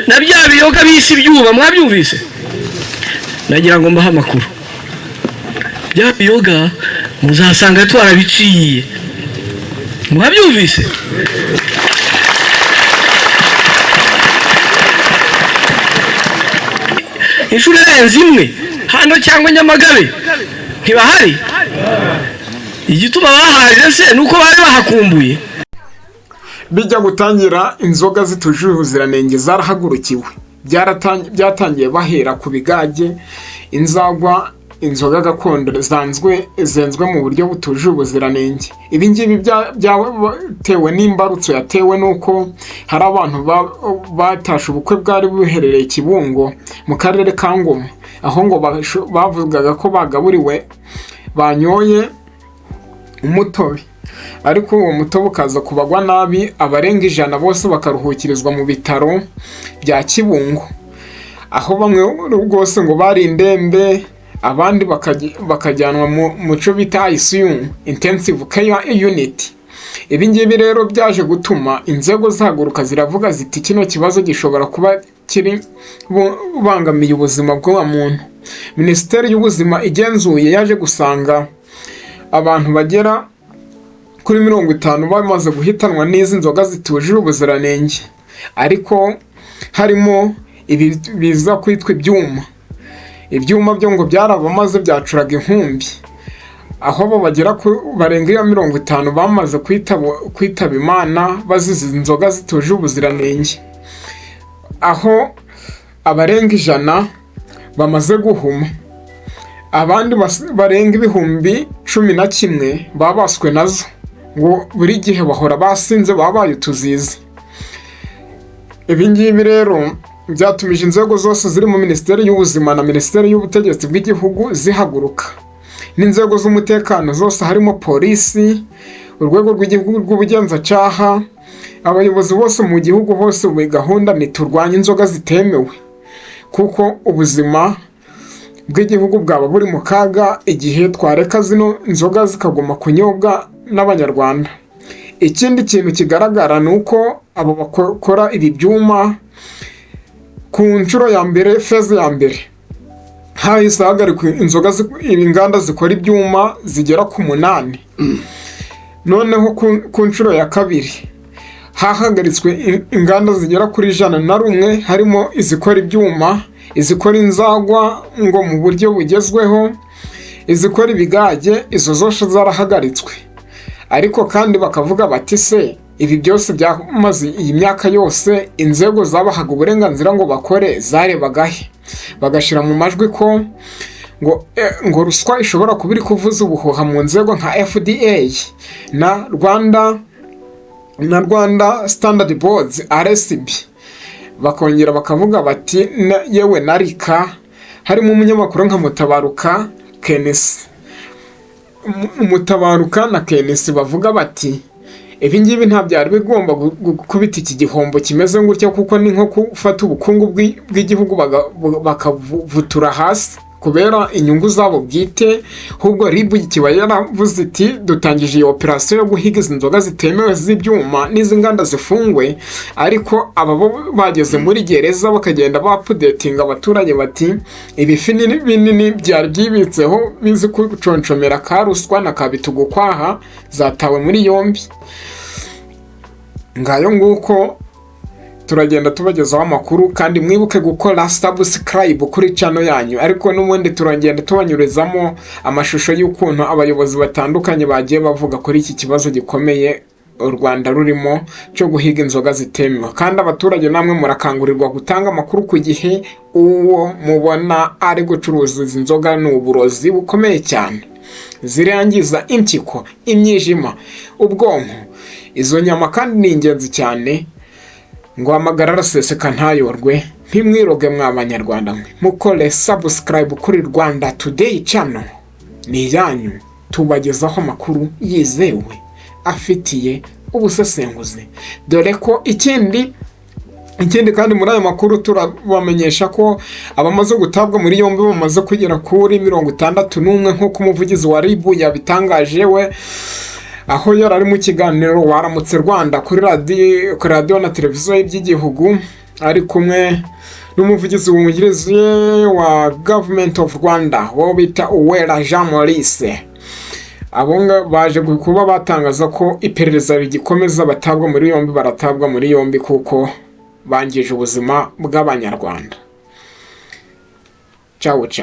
na bya biyoga bisi ibyuma mwabyumvise nagira ngo mbahe amakuru bya biyoga muzasanga twarabiciye mwabyumvise inshuro irenze imwe hano cyangwa Nyamagabe ntibahari igituma bahaje se nuko bari bahakumbuye bijya gutangira inzoga zitujuje ubuziranenge zarahagurukiwe byatangiye bahera ku bigage inzagwa inzoga gakondo zenzwe mu buryo butuje ubuziranenge ibi ngibi byatewe n'imbarutso yatewe nuko hari abantu batashe ubukwe bwari buherereye Kibungo mu karere ka Ngoma aho ngo bavugaga ko bagaburiwe banyoye umutobe ariko uwo mutobe ukaza kubagwa nabi abarenga 100 bose bakaruhukirizwa mu bitaro bya Kibungo aho bamwe rwose ngo bari indembe abandi bakajyanwa mu cyo bita ICU intensive care unit ibi ngibi rero byaje gutuma inzego zahaguruka ziravuga ziti kino kibazo gishobora kuba kiri bangamiye ubuzima bw'uwo muntu Minisiteri y'Ubuzima igenzuye yaje gusanga abantu bagera kuri 50 bamaze guhitanwa n'izi nzoga zitujuje ubuziranenge ariko harimo biza kwitwa ibyuma byo ngo byarabamaze byacuraga inkumbi aho bo bagera barenga 50 bamaze kwitaba Imana bazize inzoga zitujuje ubuziranenge aho abarenga 100 bamaze guhuma abandi barenga 11,000 babaswe nazo ngo buri gihe bahora basinze babaye utuzizi ibi ngibi rero byatumije inzego zose ziri mu Minisiteri y'Ubuzima na Minisiteri y'Ubutegetsi bw'igihugu zihaguruka n'inzego z'umutekano zose harimo polisi urwego rw'igihugu rw'ubugenzacyaha abayobozi bose mu gihugu hose mu gahunda ni turwanya inzoga zitemewe kuko ubuzima bw'igihugu bwaba buri mu kaga igihe twareka zino inzoga zikaguma kunyobwa n'abanyarwanda ikindi kintu kigaragara nuko abo bakora ibi byuma ku nshuro ya mbere feze ya mbere hahise hagarikwa inzoga inganda zikora ibyuma zigera ku 8 noneho ku nshuro ya kabiri hahagaritswe inganda zigera kuri 101 harimo izikora ibyuma izikora inzagwa ngo mu buryo bugezweho izikora ibigage izo zose zarahagaritswe ariko kandi bakavuga bati se ibi byose byamaze iyi myaka yose inzego zabahaga uburenganzira ngo bakore zarebagahe bagashira mu majwi ko ngo ruswa ishobora kuba iri kuvuza ubuhuha mu nzego nka FDA na Rwanda Standard Boards RSB bakongera bakavuga bati yewe narika harimo umunyamakuru nka Mutabaruka na Kenesi bavuga bati ibi ngibi nta byari bigomba gukubita iki gihombo kimeze ngutyo kuko ni nko gufata ubukungu bw'igihugu bakavutura hasi kubera inyungu zabo bwite ahubwo ribu kiba yaravuze iti dutangije iyo operation yo guhiga inzoga zitemewe z'ibyuma n'izi nganda zifungwe ariko aba bageze muri gereza bakagenda bapudetinga abaturage bati ibifi binini byari byibitseho bizi kuconcomera karuswa na kabitugukwaha zatawe muri yombi ngayo nguko turagenda tubagezaho amakuru kandi mwibuke gukora subscribe kuri channel yanyu ariko n'ubundi turagenda tubanyurezamo amashusho y'ukuntu abayobozi batandukanye bagiye bavuga kuri iki kibazo gikomeye u Rwanda rurimo cyo guhiga inzoga zitemewe kandi abaturage namwe murakangurirwa gutanga amakuru ku gihe uwo mubona ari gucuruza izi nzoga n'uburozi bukomeye cyane zirangiza impyiko imyijima ubwonko izo nyama kandi ni ingenzi cyane ngo amagarara seseka ntayorwe ntimwiroge mw'abanyarwanda mwe mukore subscribe kuri Rwanda Today channel ni yanyu tubagezaho amakuru yizewe afitiye ubusesenguzi dore ko ikindi kandi muri aya makuru turabamenyesha ko abamaze gutabwa muri yombi bamaze kugera kuri 61 nk'uko umuvugizi wa RIB yabitangaje we aho yari ari mu kiganiro waramutse Rwanda kuri radio na televiziyo y'igihugu ari kumwe n'umuvugizi wungirije wa Government of Rwanda wo bita Uwera Jean Maurice. Abonga baje kuba batangaza ko iperereza rigikomeza, batabwa muri yombi, baratabwa muri yombi kuko bangije ubuzima bw'Abanyarwanda. Ciao ciao.